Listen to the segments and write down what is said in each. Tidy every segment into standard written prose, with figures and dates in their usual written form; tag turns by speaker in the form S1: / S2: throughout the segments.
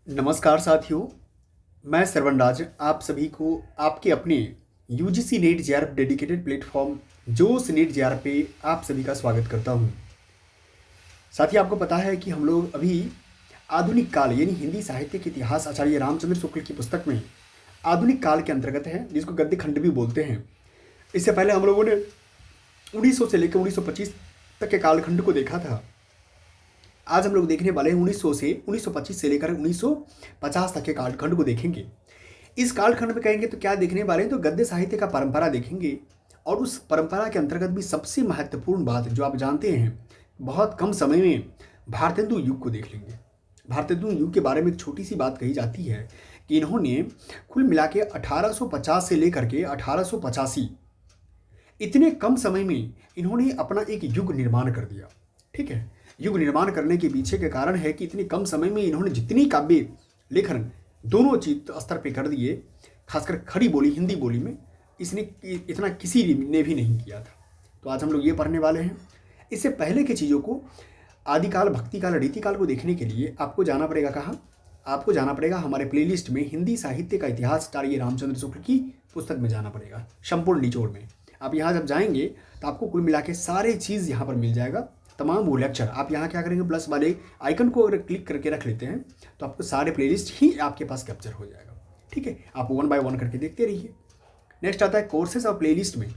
S1: नमस्कार साथियों, मैं श्रवण राज आप सभी को आपके अपने UGC net JRF dedicated platform जोश नेट जेआरएफ पे आप सभी का स्वागत करता हूं। साथी आपको पता है कि हम लोग अभी आधुनिक काल यानी हिंदी साहित्य के इतिहास आचार्य रामचंद्र शुक्ल की पुस्तक में आधुनिक काल के अंतर्गत है, जिसको गद्य खंड भी बोलते हैं। इससे पहले हम लोगों ने 1900 से लेकर 1925 तक के कालखंड को देखा था। आज हम लोग देखने वाले हैं 1925 से लेकर 1950 तक के कालखंड को देखेंगे। इस कालखंड में कहेंगे तो क्या देखने वाले हैं, तो गद्य साहित्य का परंपरा देखेंगे। और उस परंपरा के अंतर्गत भी सबसे महत्वपूर्ण बात जो आप जानते हैं, बहुत कम समय में भारतेंदु युग को देख लेंगे। भारतेंदु युग के बारे में एक छोटी सी बात कही जाती है कि इन्होंने कुल मिला के 1850 से लेकर के 1885 इतने कम समय में इन्होंने अपना एक युग निर्माण कर दिया। ठीक है, युग निर्माण करने के पीछे के कारण है कि इतने कम समय में इन्होंने जितनी काव्य लेखन दोनों चीज स्तर पे कर दिए, खासकर खड़ी बोली हिंदी बोली में इसने इतना किसी ने भी नहीं किया था। तो आज हम लोग ये पढ़ने वाले हैं। इससे पहले की चीज़ों को आदिकाल, भक्तिकाल, रीतिकाल को देखने के लिए आपको जाना पड़ेगा कहाँ? आपको जाना पड़ेगा हमारे प्लेलिस्ट में हिंदी साहित्य का इतिहास आचार्य रामचंद्र शुक्ल की पुस्तक में जाना पड़ेगा, संपूर्ण निचोड़ में। आप यहाँ जब जाएंगे तो आपको कुल मिला के सारे चीज़ यहाँ पर मिल जाएगा, तमाम वो लेक्चर। आप यहाँ क्या करेंगे, प्लस वाले आइकन को अगर क्लिक करके रख लेते हैं तो आपको सारे प्लेलिस्ट ही आपके पास कैप्चर हो जाएगा। ठीक है, आप 1 बाय 1 करके देखते रहिए। नेक्स्ट आता है कोर्सेज और प्लेलिस्ट में।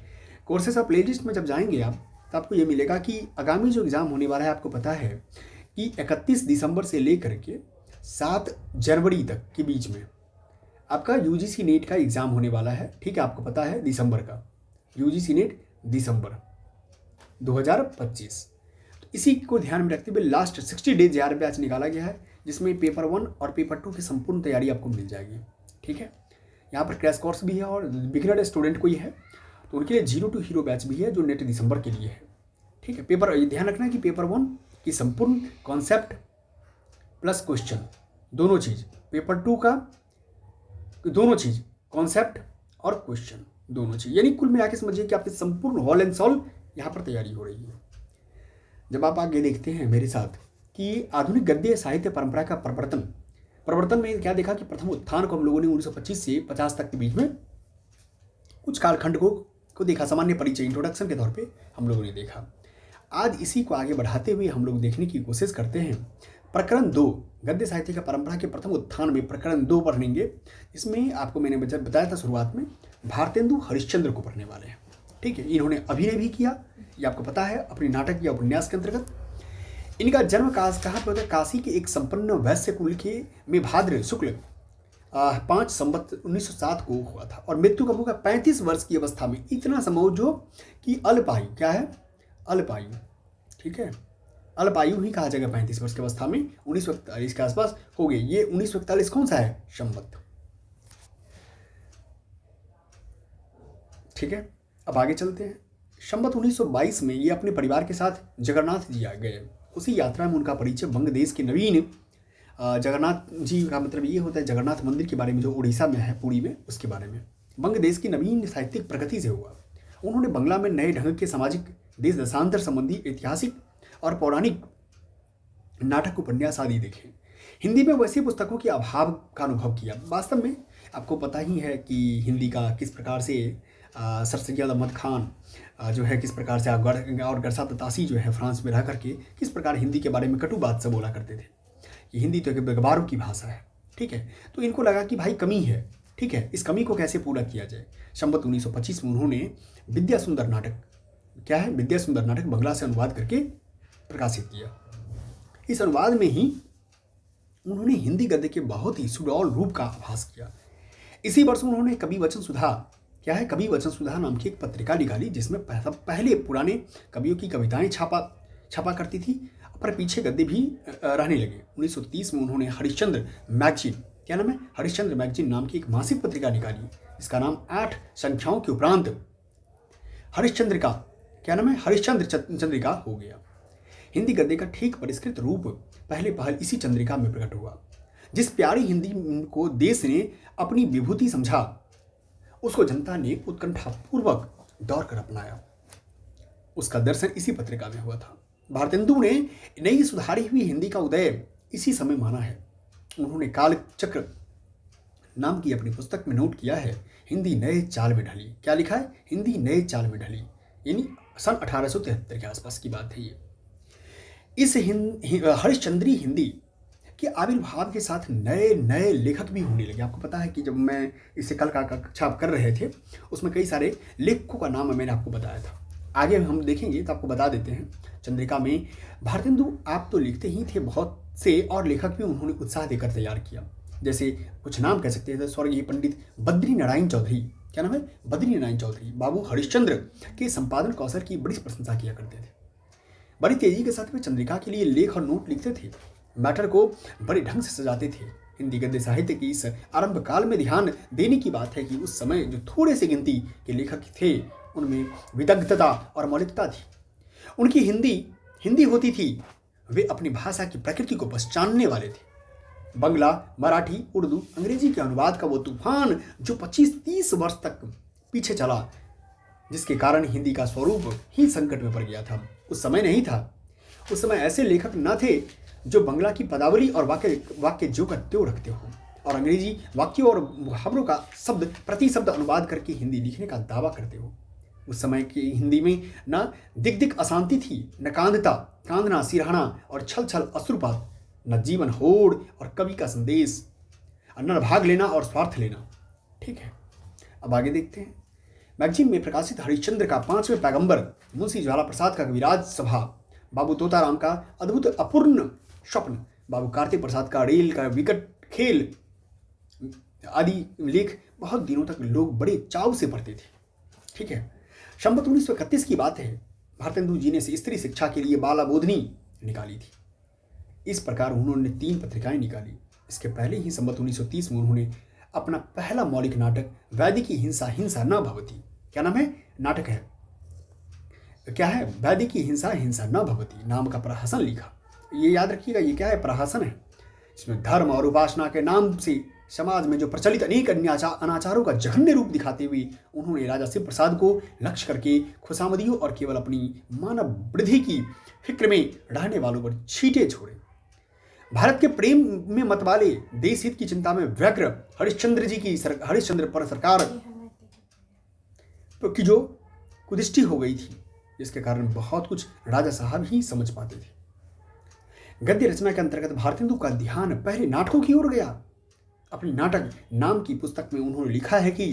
S1: कोर्सेज और प्लेलिस्ट में जब जाएंगे आप तो आपको ये मिलेगा कि आगामी जो एग्ज़ाम होने वाला है, आपको पता है कि 31 दिसंबर से लेकर के 7 जनवरी तक के बीच में आपका यूजीसी नेट का एग्ज़ाम होने वाला है। ठीक है, आपको पता है दिसंबर का यूजीसी नेट दिसंबर 2025। इसी को ध्यान में रखते हुए लास्ट 60 डेज जेआरएफ बैच निकाला गया है, जिसमें पेपर 1 और पेपर 2 की संपूर्ण तैयारी आपको मिल जाएगी। ठीक है, यहाँ पर क्रैश कोर्स भी है और बिगिनर स्टूडेंट कोई है तो उनके लिए 0 to हीरो बैच भी है, जो नेट दिसंबर के लिए है। ठीक है, पेपर ये ध्यान रखना कि पेपर 1 की संपूर्ण कॉन्सेप्ट प्लस क्वेश्चन दोनों चीज़, पेपर 2 का दोनों चीज़ कॉन्सेप्ट और क्वेश्चन दोनों चीज़, यानी कुल मिला के समझिए कि आपकी संपूर्ण हॉल एंड सॉल्व यहाँ पर तैयारी हो रही है। जब आप आगे देखते हैं मेरे साथ कि आधुनिक गद्य साहित्य परंपरा का प्रवर्तन में क्या देखा कि प्रथम उत्थान को हम लोगों ने 1925 से 50 तक के बीच में कुछ कालखंड को देखा, सामान्य परिचय इंट्रोडक्शन के तौर पे हम लोगों ने देखा। आज इसी को आगे बढ़ाते हुए हम लोग देखने की कोशिश करते हैं प्रकरण 2 गद्य साहित्य का परंपरा के प्रथम उत्थान में प्रकरण 2 पढ़ेंगे। इसमें आपको मैंने बताया था शुरुआत में, भारतेंदु हरिश्चंद्र को पढ़ने वाले हैं। ठीक है, इन्होंने अभिनय भी किया, ये आपको पता है, अपने नाटक या उपन्यास के अंतर्गत। इनका जन्म कहाँ पे होता है? काशी के एक संपन्न वैश्य कुल के में भाद्र शुक्ल 5 संवत 1907 को हुआ था और मृत्यु कब होगा? 35 वर्ष की अवस्था में। इतना समझो कि अल्पायु, क्या है? अल्पायु। ठीक है, अल्पायु ही कहा जाएगा 35 वर्ष की अवस्था में, 1941 के आसपास हो गए। ये 1941 कौन सा है? संवत। ठीक है, अब आगे चलते हैं। संवत 1922 में ये अपने परिवार के साथ जगन्नाथ जी आ गए। उसी यात्रा में उनका परिचय वंग देश के नवीन जगन्नाथ जी का मतलब ये होता है जगन्नाथ मंदिर के बारे में, जो उड़ीसा में है, पुरी में, उसके बारे में वंग देश की नवीन साहित्यिक प्रगति से हुआ। उन्होंने बंगला में नए ढंग के सामाजिक, देश दशांतर संबंधी, ऐतिहासिक और पौराणिक नाटक, उपन्यास आदि देखे। हिंदी में वैसी पुस्तकों के अभाव का अनुभव किया। वास्तव में आपको पता ही है कि हिंदी का किस प्रकार से सर सैयद अहमद खान जो है किस प्रकार से और गरसा ततासी जो है फ्रांस में रह करके किस प्रकार हिंदी के बारे में कटु बात से बोला करते थे कि हिंदी तो एक बेगबारों की भाषा है। ठीक है, तो इनको लगा कि भाई कमी है। ठीक है, इस कमी को कैसे पूरा किया जाए? संवत 1925 में उन्होंने विद्या सुंदर नाटक, क्या है? विद्या सुंदर नाटक बंगला से अनुवाद करके प्रकाशित किया। इस अनुवाद में ही उन्होंने हिंदी गद्य के बहुत ही सुडौल रूप का आभास किया। इसी वर्ष उन्होंने कवि वचन सुधा, क्या है? कवि वचन सुधा नाम की एक पत्रिका निकाली, जिसमें पहले पुराने कवियों की कविताएं छपा करती थी, पर पीछे गद्य भी रहने लगे। 1930 में उन्होंने हरिश्चंद्र मैगजीन, क्या नाम है? हरिश्चंद्र मैगजीन नाम की एक मासिक पत्रिका निकाली। इसका नाम 8 संख्याओं के उपरांत हरिश्चंद्र का, क्या नाम है? हरिश्चंद्र चंद्रिका हो गया। हिंदी गद्य का ठीक परिष्कृत रूप पहल इसी चंद्रिका में प्रकट हुआ। जिस प्यारी हिंदी को देश ने अपनी विभूति समझा, उसको जनता ने उत्कंठापूर्वक दौड़ कर अपनाया। उसका दर्शन इसी पत्रिका में हुआ था। भारतेंदु ने नई सुधारी हुई हिंदी का उदय इसी समय माना है। उन्होंने कालचक्र नाम की अपनी पुस्तक में नोट किया है, हिंदी नए चाल में ढली। क्या लिखा है? हिंदी नए चाल में ढली, यानी सन 1873 के आसपास की बात है ये। इस हरिश्चंद्री हिंदी के आविर्भाव के साथ नए नए लेखक भी होने लगे। आपको पता है कि जब मैं इसे कल का कक्षा कर रहे थे, उसमें कई सारे लेखकों का नाम मैंने आपको बताया था। आगे हम देखेंगे तो आपको बता देते हैं। चंद्रिका में भारतेंदु आप तो लिखते ही थे, बहुत से और लेखक भी उन्होंने उत्साह देकर तैयार किया। जैसे कुछ नाम कह सकते थे, स्वर्गीय पंडित बद्री नारायण चौधरी। क्या नाम है? बद्री नारायण चौधरी। बाबू हरिश्चंद्र के संपादन कौशल की बड़ी प्रशंसा किया करते थे। बड़ी तेजी के साथ वे चंद्रिका के लिए लेख और नोट लिखते थे, मैटर को बड़े ढंग से सजाते थे। हिंदी गद्य साहित्य की इस आरंभ काल में ध्यान देने की बात है कि उस समय जो थोड़े से गिनती के लेखक थे, उनमें विदग्धता और मौलिकता थी। उनकी हिंदी होती थी, वे अपनी भाषा की प्रकृति को पहचानने वाले थे। बंगला, मराठी, उर्दू, अंग्रेजी के अनुवाद का वो तूफान जो 25-30 वर्ष तक पीछे चला, जिसके कारण हिंदी का स्वरूप ही संकट में पड़ गया था, उस समय नहीं था। उस समय ऐसे लेखक न थे जो बंगला की पदावली और वाक्य जो का त्यों रखते हो, और अंग्रेजी वाक्यों और मुहावरों का शब्द प्रति शब्द अनुवाद करके हिंदी लिखने का दावा करते हो। उस समय की हिंदी में न दिक अशांति थी, न कांदना, सिरहाना और छल अश्रुपात, न जीवन होड़ और कवि का संदेश, न भाग लेना और स्वार्थ लेना। ठीक है, अब आगे देखते हैं। मैगजीन में प्रकाशित हरिश्चंद्र का 5वें पैगंबर, मुंशी ज्वाला प्रसाद का कविराज सभा, बाबू तोताराम का अद्भुत अपूर्ण स्वप्न, बाबू कार्तिक प्रसाद का रेल का विकट खेल आदि लेख बहुत दिनों तक लोग बड़े चाव से पढ़ते थे। ठीक है, संवत 1931 की बात है। भारतेंदु जी ने स्त्री शिक्षा के लिए बाला बोधनी निकाली थी। इस प्रकार उन्होंने 3 पत्रिकाएं निकाली। इसके पहले ही संवत 1930 में उन्होंने अपना पहला मौलिक नाटक वैदिकी हिंसा हिंसा न भवती, क्या नाम है? नाटक है, क्या है? वैदिकी हिंसा हिंसा न भवती नाम का प्रहसन लिखा। ये याद रखिएगा, ये क्या है? प्रहसन है। इसमें धर्म और उपासना के नाम से समाज में जो प्रचलित अनेक अनाचारों का जघन्य रूप दिखाते हुए उन्होंने राजा शिव प्रसाद को लक्ष्य करके खुशामदियों और केवल अपनी मानव वृद्धि की फिक्र में रहने वालों पर छींटे छोड़े। भारत के प्रेम में मतवाले, देश हित की चिंता में व्यग्र हरिश्चंद्र पर सरकार की जो कुदृष्टि हो गई थी, जिसके कारण बहुत कुछ राजा साहब ही समझ पाते थे। गद्य रचना के अंतर्गत भारतेंदु का ध्यान पहले नाटकों की ओर गया। अपनी नाटक नाम की पुस्तक में उन्होंने लिखा है कि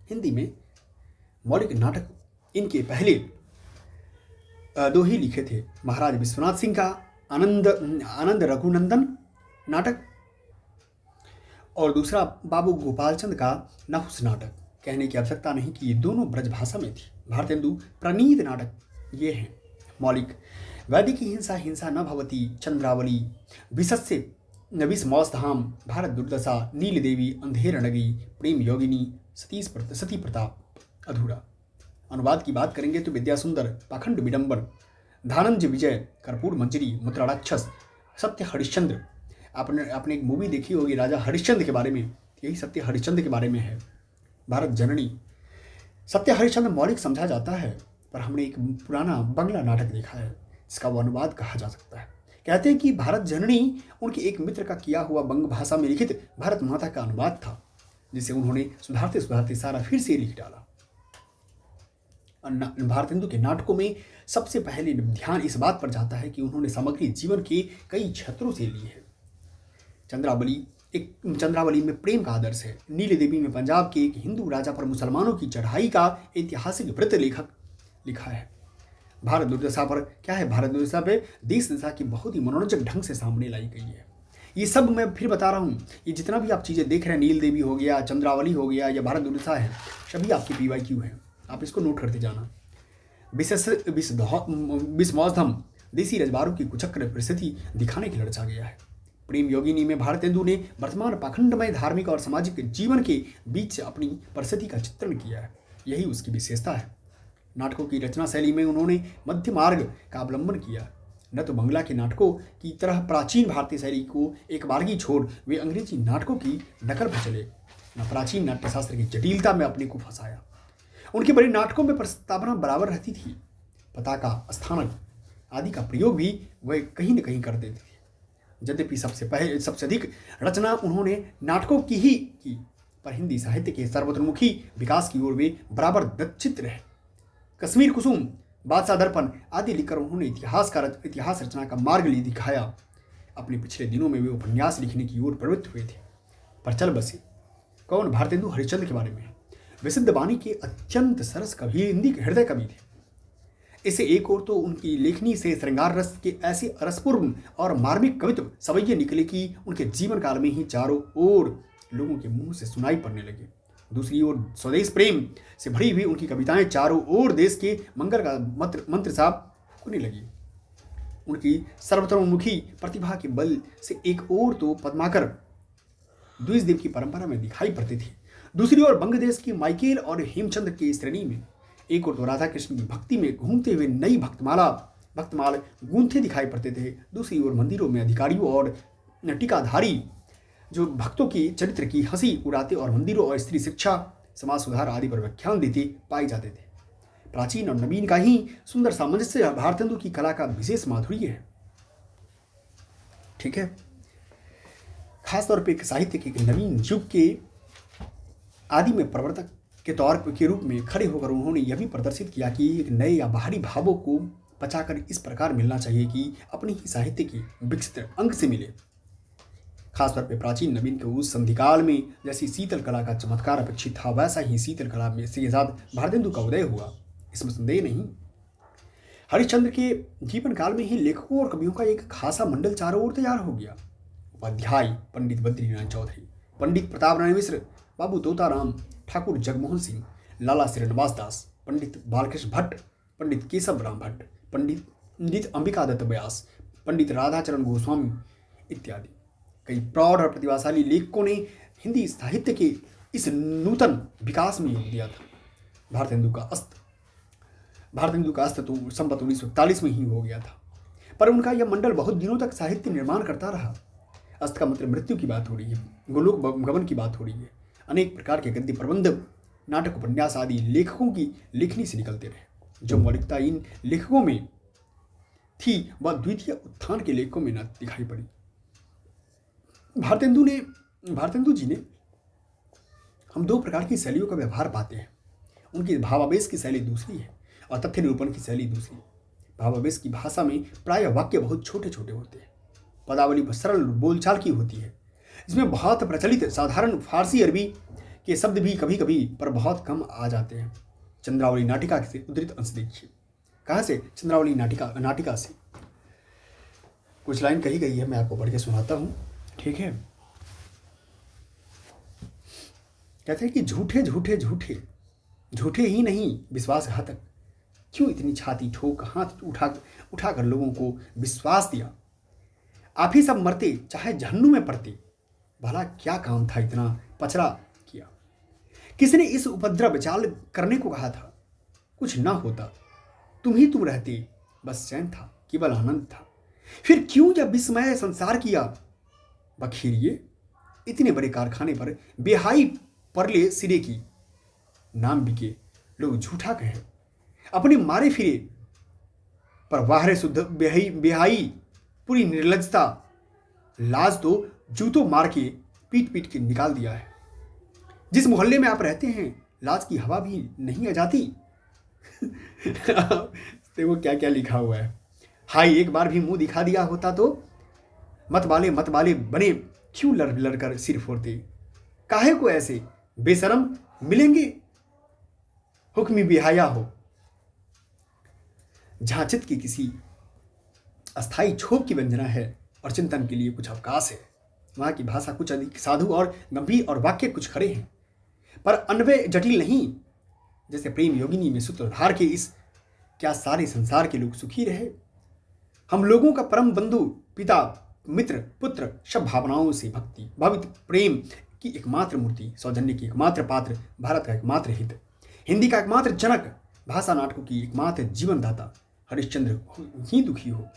S1: हिंदी में मौलिक नाटक इनके पहले 2 ही लिखे थे, महाराज विश्वनाथ सिंह का आनंद रघुनंदन नाटक और दूसरा बाबू गोपालचंद का नहुस नाटक। कहने की आवश्यकता नहीं कि ये दोनों ब्रज भाषा में थी। भारतेंदु प्रणीत नाटक ये हैं मौलिक: वैदिकी हिंसा हिंसा न भवती, चंद्रावली, विष मौसधाम, भारत दुर्दशा, नील देवी, अंधेर नगरी, प्रेम योगिनी, सती प्रताप, अधूरा। अनुवाद की बात करेंगे तो विद्यासुंदर, पाखंड विडंबन, धानंज विजय, कर्पूर मंजरी, मुद्राराक्षस, सत्य हरिश्चंद्र। आपने एक मूवी देखी होगी राजा हरिश्चंद्र के बारे में, यही सत्य हरिश्चंद्र के बारे में है। भारत जननी। सत्य हरिश्चंद्र मौलिक समझा जाता है, पर हमने एक पुराना बंगला नाटक देखा है, इसका वो अनुवाद कहा जा सकता है। कहते हैं कि भारत जननी उनके एक मित्र का किया हुआ बंग भाषा में लिखित भारत माता का अनुवाद था, जिसे उन्होंने सुधारते सुधारते सारा फिर से लिख डाला। भारतेंदु के नाटकों में सबसे पहले ध्यान इस बात पर जाता है कि उन्होंने सामग्री जीवन के कई क्षेत्रों से ली है। चंद्रावली में प्रेम का आदर्श है। नील देवी में पंजाब के एक हिंदू राजा पर मुसलमानों की चढ़ाई का ऐतिहासिक वृत्त लिखा है। भारत दुर्दशा पर क्या है? भारत दुर्दशा पे देश दशा की बहुत ही मनोरंजक ढंग से सामने लाई गई है। ये सब मैं फिर बता रहा हूँ, ये जितना भी आप चीज़ें देख रहे हैं, नील देवी हो गया, चंद्रावली हो गया या भारत दुर्दशा है, सभी आपकी PYQ है, आप इसको नोट करते जाना। विस्मौसधम देसी रजबारों की कुचक्र परिस्थिति दिखाने के लिए रचा गया है। प्रेम योगिनी में भारतेंदु ने वर्तमान पाखंडमय धार्मिक और सामाजिक जीवन के बीच अपनी परिस्थिति का चित्रण किया है, यही उसकी विशेषता है। नाटकों की रचना शैली में उन्होंने मध्य मार्ग का अवलंबन किया। न तो बंगला के नाटकों की तरह प्राचीन भारतीय शैली को एक बारगी छोड़ वे अंग्रेजी नाटकों की नकल पर चले, न प्राचीन नाट्यशास्त्र की जटिलता में अपने को फंसाया। उनके बड़े नाटकों में प्रस्तावना बराबर रहती थी, पताका, स्थानक आदि का प्रयोग भी वह कहीं न कहीं कर देते थे। यद्यपि सबसे अधिक रचना उन्होंने नाटकों की ही की, पर हिंदी साहित्य के सर्वतोमुखी विकास की ओर वे बराबर दक्षित रहे। कश्मीर कुसुम, बादशाह दर्पण आदि लिखकर उन्होंने इतिहास रचना का मार्ग ले दिखाया। अपने पिछले दिनों में वे उपन्यास लिखने की ओर प्रवृत्त हुए थे। पर चल बसे कौन भारतेंदु हरिश्चंद्र के बारे में। विशुद्ध वाणी के अत्यंत सरस कवि, हिंदी के हृदय कवि थे। इसे एक और तो उनकी लेखनी से श्रृंगार रस के ऐसे रसपूर्ण और मार्मिक कवित्व सवैये निकले कि उनके जीवन काल में ही चारों ओर लोगों के मुंह से सुनाई पड़ने लगे। दूसरी ओर स्वदेश प्रेम से भरी हुई उनकी कविताएं चारों ओर देश के मंगल का मंत्र सा फूकने लगी। उनकी सर्वतोमुखी प्रतिभा के बल से एक ओर तो पद्माकर द्विजदेव की परंपरा में दिखाई पड़ते थे, दूसरी ओर बंगदेश की माइकेल और हेमचंद्र की श्रेणी में, एक और तो राधा कृष्ण की भक्ति में घूमते हुए नई भक्तमाल गूंथे दिखाई पड़ते थे। दूसरी ओर मंदिरों में अधिकारियों और टीकाधारी जो भक्तों की चरित्र की हंसी उड़ाते और मंदिरों और स्त्री शिक्षा, समाज सुधार आदि पर व्याख्यान देते पाए जाते थे। प्राचीन और नवीन का ही सुंदर सामंजस्य भारतेंदु की कला का विशेष माधुर्य है। ठीक है, खासतौर पर साहित्य के नवीन युग के आदि में प्रवर्तक के रूप में खड़े होकर उन्होंने यह भी प्रदर्शित किया कि एक नए या बाहरी भावों को बचाकर इस प्रकार मिलना चाहिए कि अपनी ही साहित्य के विकसित अंग से मिले। खासतौर पर प्राचीन नवीन के उस संधिकाल में जैसी शीतल कला का चमत्कार अपेक्षित था, वैसा ही शीतल कला में के साथ भारतेंदु का उदय हुआ, इसमें संदेह नहीं। हरिश्चंद्र के जीवन काल में ही लेखकों और कवियों का एक खासा मंडल चारों ओर तैयार हो गया। उपाध्याय पंडित बद्रीनारायण चौधरी, पंडित प्रताप नारायण मिश्र, बाबू तोताराम, ठाकुर जगमोहन सिंह, लाला श्रीनिवास दास, पंडित बालकृष्ण भट्ट, पंडित केशव राम भट्ट, पंडित अंबिका दत्त व्यास, पंडित राधाचरण गोस्वामी इत्यादि कई प्रौढ़ और प्रतिभाशाली लेखकों ने हिंदी साहित्य के इस नूतन विकास में योग दिया था। भारतेंदु का अस्त तो संवत 1941 में ही हो गया था, पर उनका यह मंडल बहुत दिनों तक साहित्य निर्माण करता रहा। अस्त का मतलब मृत्यु की बात हो रही है, गोलोक गमन की बात हो रही है। अनेक प्रकार के गद्य प्रबंध, नाटक, उपन्यास आदि लेखकों की लेखनी से निकलते रहे। जो मौलिकता इन लेखकों में थी वह द्वितीय उत्थान के लेखकों में न दिखाई पड़ी। भारतेंदु जी ने हम दो प्रकार की शैलियों का व्यवहार पाते हैं। उनकी भावावेश की शैली दूसरी है और तथ्य निरूपण की शैली दूसरी। भावावेश की भाषा में प्राय वाक्य बहुत छोटे छोटे होते हैं, पदावली सरल बोलचाल की होती है। इसमें बहुत प्रचलित साधारण फारसी अरबी के शब्द भी कभी कभी पर बहुत कम आ जाते हैं। चंद्रावली नाटिका से उद्धृत अंश देखिए। कहाँ से? चंद्रावली नाटिका से कुछ लाइन कही गई है, मैं आपको पढ़ के सुनाता हूँ। ठीक है, कहते हैं कि झूठे झूठे झूठे झूठे ही नहीं विश्वासघातक, क्यों इतनी छाती ठोक हाथ उठाकर लोगों को विश्वास दिया। आप ही सब मरते चाहे जहन्नुम में पड़ते, भला क्या काम था इतना पचड़ा किया। किसने इस उपद्रव चाल करने को कहा था? कुछ ना होता, तुम रहते, बस चैन था, केवल आनंद था। फिर क्यों यह विस्मय संसार किया? बखेरिए इतने बड़े कारखाने पर बेहाई परले सिरे की, नाम बिके लोग झूठा कहे, अपने मारे फिरे पर बाहर शुद्ध बेहाई पूरी निर्लजता, लाज तो जूतों मार के पीट पीट के निकाल दिया है। जिस मोहल्ले में आप रहते हैं लाज की हवा भी नहीं आ जाती। देखो क्या क्या लिखा हुआ है। हाय एक बार भी मुंह दिखा दिया होता तो मत वाले बने क्यों लड़ कर सिर फोड़ते। काहे को ऐसे बेशरम मिलेंगे हुक्मी बेहया हो। जहां चित्त की किसी अस्थाई क्षोभ की व्यंजना है और चिंतन के लिए कुछ अवकाश है, वहां की भाषा कुछ अधिक साधु और गंभीर और वाक्य कुछ खड़े हैं, पर अन्वय जटिल नहीं। जैसे प्रेम योगिनी में सूत्रधार के इस क्या सारे संसार के लोग सुखी रहे। हम लोगों का परम बंधु पिता मित्र पुत्र सब भावनाओं से भावित प्रेम की एकमात्र मूर्ति, सौजन्य की एकमात्र पात्र, भारत का एकमात्र हित, हिंदी का एकमात्र जनक, भाषा नाटकों की एकमात्र जीवन दाता हरिश्चंद्र ही दुखी हो।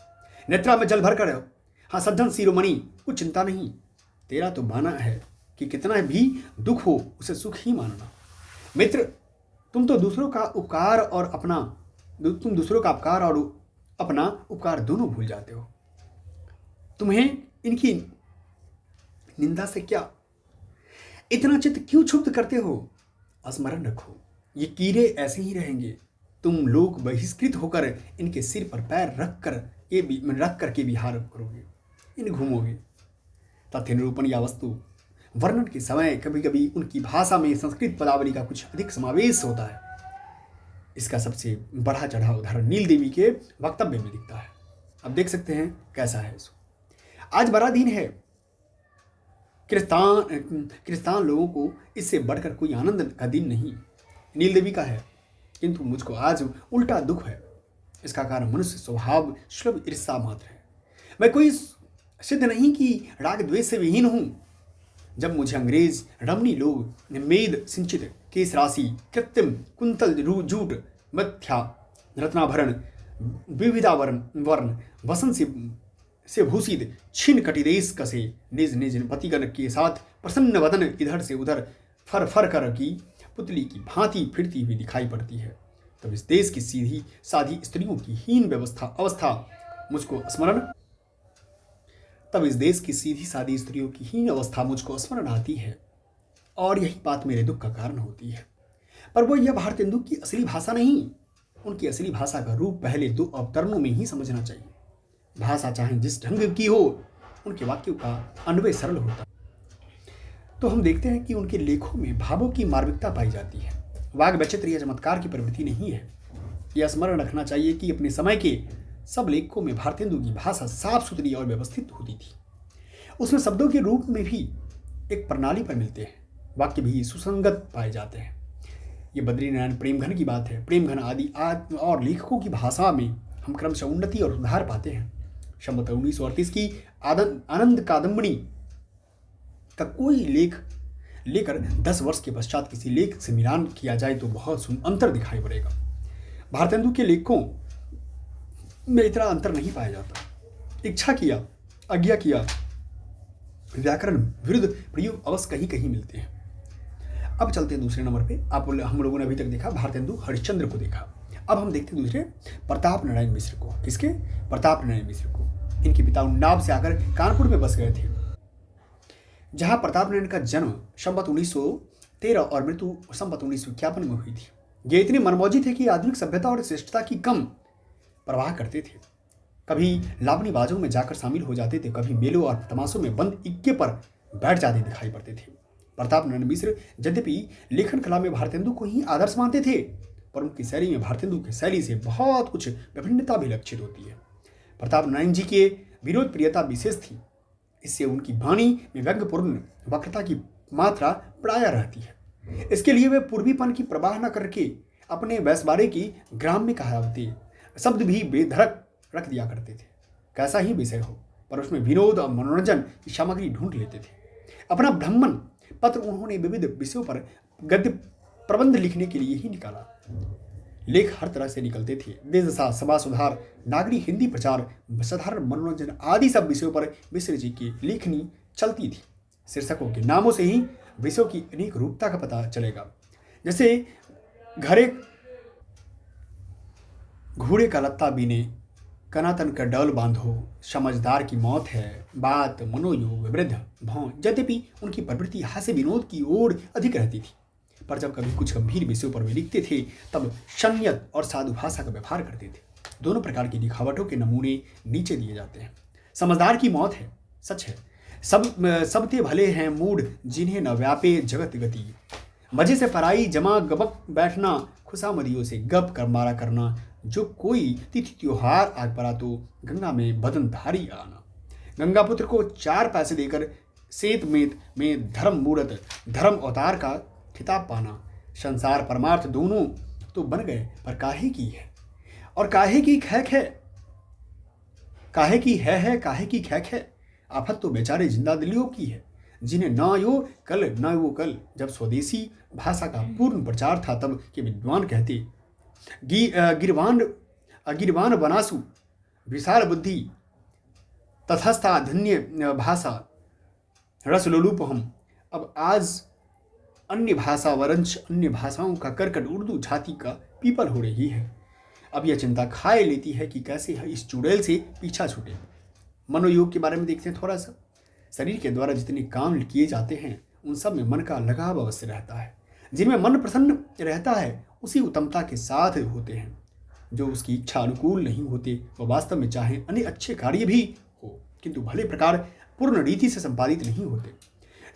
S1: नेत्रा में जल भर कर हाँ सज्जन शिरोमणि कुछ चिंता नहीं, तेरा तो माना है कि कितना भी दुख हो उसे सुख ही मानना। मित्र तुम दूसरों का उपकार और अपना उपकार दोनों भूल जाते हो। तुम्हें इनकी निंदा से क्या? इतना चित्त क्यों क्षुब्ध करते हो? स्मरण रखो, ये कीड़े ऐसे ही रहेंगे। तुम लोग बहिष्कृत होकर इनके सिर पर पैर रख कर के विहार करोगे, इन घूमोगे। तथ्य निरूपण या वस्तु वर्णन के समय कभी कभी उनकी भाषा में संस्कृत पदावली का कुछ अधिक समावेश होता है। इसका सबसे बड़ा चढ़ाव उदाहरण नील देवी के वक्तव्य में दिखता है। अब देख सकते हैं कैसा है इसको। आज बड़ा दिन है, क्रिस्तान लोगों को इससे बढ़कर कोई आनंद का दिन नहीं नील देवी का है, किंतु मुझको आज उल्टा दुख है। इसका कारण मनुष्य स्वभाव सुलभ ईर्ष्या मात्र है। मैं कोई सिद्ध नहीं कि राग द्वेष से विहीन हूं। जब मुझे अंग्रेज रमणी लोग मेद सिंचित केस राशि कृत्रिम कुंतल जूट मथ्या रत्नाभरण विविधावरण वर्ण वसन से भूषित छिन्न कटिदेश कसे निज निज पतिगण के साथ प्रसन्न वदन इधर से उधर फर फर कर की पुतली की भांति फिरती हुई दिखाई पड़ती है, तब इस देश की सीधी साधी स्त्रियों की हीन अवस्था मुझको स्मरण आती है, और यही बात मेरे दुख का कारण होती है। पर वो यह भारतेंदु की असली भाषा नहीं, उनकी असली भाषा का रूप पहले 2 अवतरणों में ही समझना चाहिए। भाषा चाहे जिस ढंग की हो, उनके वाक्यों का अन्वय सरल होता है। तो हम देखते हैं कि उनके लेखों में भावों की मार्मिकता पाई जाती है। वाग वैचित्र्य या चमत्कार की प्रवृत्ति नहीं है। यह स्मरण रखना चाहिए कि अपने समय के सब लेखकों में भारतेंदु की भाषा साफ सुथरी और व्यवस्थित होती थी। उसमें शब्दों के रूप में भी एक प्रणाली पर मिलते हैं, वाक्य भी सुसंगत पाए जाते हैं। ये बद्रीनारायण प्रेमघन की बात है। प्रेमघन आदि और लेखकों की भाषा में हम क्रमशः उन्नति और सुधार पाते हैं। संवत 1938 की आनंद कादम्बनी का कोई लेख लेकर 10 वर्ष के पश्चात किसी लेख से मिलान किया जाए तो बहुत अंतर दिखाई पड़ेगा। भारतेंदु के लेखों में इतना अंतर नहीं पाया जाता। इच्छा किया, आज्ञा किया, व्याकरण विरुद्ध प्रयोग अवश्य कहीं कहीं मिलते हैं। अब चलते हैं दूसरे नंबर पे। हम लोगों ने अभी तक देखा भारतेंदु हरिश्चंद्र को देखा। अब हम देखते हैं दूसरे प्रताप नारायण मिश्र को। किसके? प्रताप नारायण मिश्र को। इनके पिता उन्नाव से आकर कानपुर में बस गए थे, जहां प्रताप नारायण का जन्म संवत 1913 और मृत्यु संवत 1951 में हुई थी। ये इतने मनमौजी थे कि आधुनिक सभ्यता और श्रेष्ठता की कम परवाह करते थे। कभी लावनीबाजों में जाकर शामिल हो जाते थे, कभी मेलों और तमाशों में बंद इक्के पर बैठ जाते दिखाई पड़ते थे। प्रताप नारायण मिश्र यद्यपि लेखन कला में भारतेंदु को ही आदर्श मानते थे, पर उनकी शैली में भारतेंदु की शैली से बहुत कुछ विभिन्नता भी लक्षित होती है। प्रताप नारायण जी के विरोध प्रियता विशेष थी। इससे उनकी वाणी में व्यंग्यपूर्ण वक्रता की मात्रा प्रायः रहती है। इसके लिए वे पूर्वीपन की प्रवाह न करके अपने वैश्वारे की ग्राम्य कहावती शब्द भी बेधड़क रख दिया करते थे। कैसा ही विषय हो, पर उसमें विनोद और मनोरंजन की सामग्री ढूंढ लेते थे। अपना ब्राह्मण पत्र उन्होंने विविध विषयों पर गद्य प्रबंध लिखने के लिए ही निकाला। लेख हर तरह से निकलते थे। देश सभा सुधार, नागरिक हिंदी प्रचार, साधारण मनोरंजन आदि सब विषयों पर मिश्र जी की लेखनी चलती थी। शीर्षकों के नामों से ही विषयों की अनेक रूपता का पता चलेगा। जैसे घोड़े का लत्ता बीने, कनातन का डौल बांधो, समझदार की मौत है, बात मनोयोग, वृद्ध भौं। यद्यपि उनकी प्रवृत्ति हास्य विनोद की ओर अधिक रहती थी, पर जब कभी कुछ गंभीर विषयों पर वे लिखते थे तब संयत और साधु भाषा का व्यवहार करते थे। दोनों प्रकार की लिखावटों के नमूने नीचे दिए जाते हैं। समझदार की मौत है, सच है। सबते भले हैं मूड जिन्हें न व्यापे जगत गति, मजे से पराई जमा गबक बैठना, खुशामदियों से गप कर मारा करना, जो कोई तिथि त्योहार आग पड़ा तो गंगा में बदन धारी आना, गंगापुत्र को 4 पैसे देकर सेत में धर्म मूर्त धर्म अवतार का खिताब पाना, संसार परमार्थ दोनों तो बन गए पर काहे की है और काहे की खैक है, काहे की है काहे की खैक है। आफत तो बेचारे जिंदा दिलियों की है, जिन्हें ना यो कल ना वो कल। जब स्वदेशी भाषा का पूर्ण प्रचार था तब के विद्वान कहते गिरवान बनासु विशाल बुद्धि तथस्था धन्य भाषा रसलोलुप हम। अब आज अन्य भाषा वरंच अन्य भाषाओं का कर्कट उर्दू छाती का पीपल हो रही है। अब यह चिंता खाए लेती है कि कैसे इस चुड़ैल से पीछा छूटे। मनोयोग के बारे में देखते हैं थोड़ा सा। शरीर के द्वारा जितने काम किए जाते हैं उन सब में मन का लगाव अवश्य रहता है। जिनमें मन प्रसन्न रहता है उसी उत्तमता के साथ होते हैं। जो उसकी इच्छा अनुकूल नहीं होते वह वास्तव में चाहे अन्य अच्छे कार्य भी हो किंतु भले प्रकार पूर्ण रीति से संपादित नहीं होते।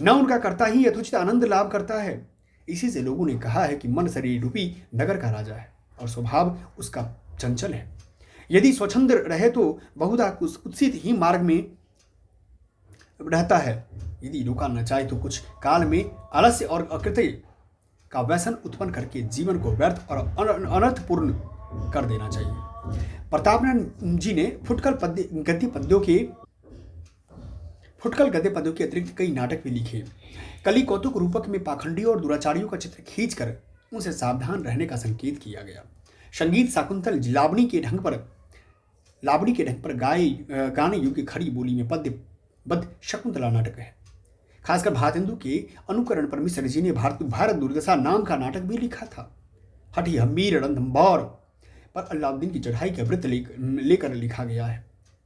S1: न उनका कर्ता ही यथोचित आनंद लाभ करता है। इसी से लोगों ने कहा है कि मन शरीर रूपी नगर का राजा है और स्वभाव उसका चंचल है। यदि स्वच्छंद रहे तो बहुधा कुत्सित ही मार्ग में रहता है। यदि रुका न चाहे तो कुछ काल में आलस्य और अकृत्य का व्यसन उत्पन्न करके जीवन को व्यर्थ और अनर्थपूर्ण कर देना चाहिए। प्रतापनारायण जी ने फुटकल गद्य पद्यों के अतिरिक्त कई नाटक भी लिखे। कली कौतुक रूपक में पाखंडियों और दुराचारियों का चित्र खींचकर उनसे सावधान रहने का संकेत किया गया। संगीत शाकुंतल लावणी के ढंग पर गाने योग्य खड़ी बोली में पद्यबद्ध शकुंतला नाटक है। खासकर भारतेंदु के अनुकरण पर मिश्र जी ने भारत दुर्दशा नाम का नाटक भी लिखा था। हठी हमीर रणथंभौर पर अलाउद्दीन की चढ़ाई का वृत्त लेकर लिखा गया है।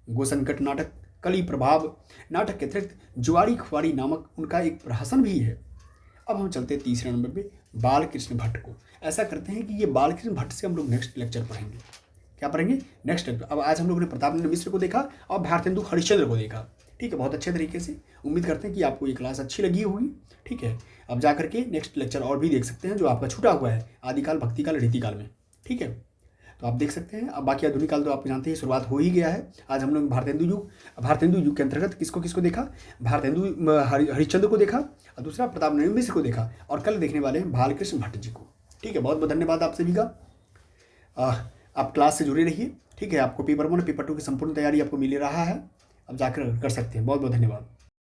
S1: गोसंकट नाटक, कली प्रभाव नाटक के अतिरिक्त जुआरी खुआरी नामक उनका एक प्रहसन भी है। अब हम चलते हैं तीसरे नंबर पे बालकृष्ण भट्ट को। ऐसा करते हैं कि ये बालकृष्ण भट्ट से हम लोग नेक्स्ट लेक्चर पढ़ेंगे। क्या पढ़ेंगे? Next lecture. अब आज हम लोगों ने प्रतापनारायण मिश्र को देखा और भारतेंदु हरिश्चंद्र को देखा। ठीक है, बहुत अच्छे तरीके से। उम्मीद करते हैं कि आपको ये क्लास अच्छी लगी होगी। ठीक है, अब जा करके नेक्स्ट लेक्चर और भी देख सकते हैं जो आपका छूटा हुआ है आदिकाल, भक्तिकाल, रीतिकाल में। ठीक है, तो आप देख सकते हैं। अब बाकी आधुनिक काल तो आप जानते हैं शुरुआत हो ही गया है। आज हम लोग भारतेंदु युग के अंतर्गत किसको देखा? भारतेंदु हरिश्चंद्र को देखा और दूसरा प्रतापनारायण मिश्र को देखा और कल देखने वाले हैं बालकृष्ण भट्ट जी को। ठीक है, बहुत बहुत धन्यवाद आप सभी का। आप क्लास से जुड़े रहिए। ठीक है, आपको पेपर 1 और पेपर 2 की संपूर्ण तैयारी आपको मिल रहा है। अब जाकर कर सकते हैं। बहुत बहुत धन्यवाद।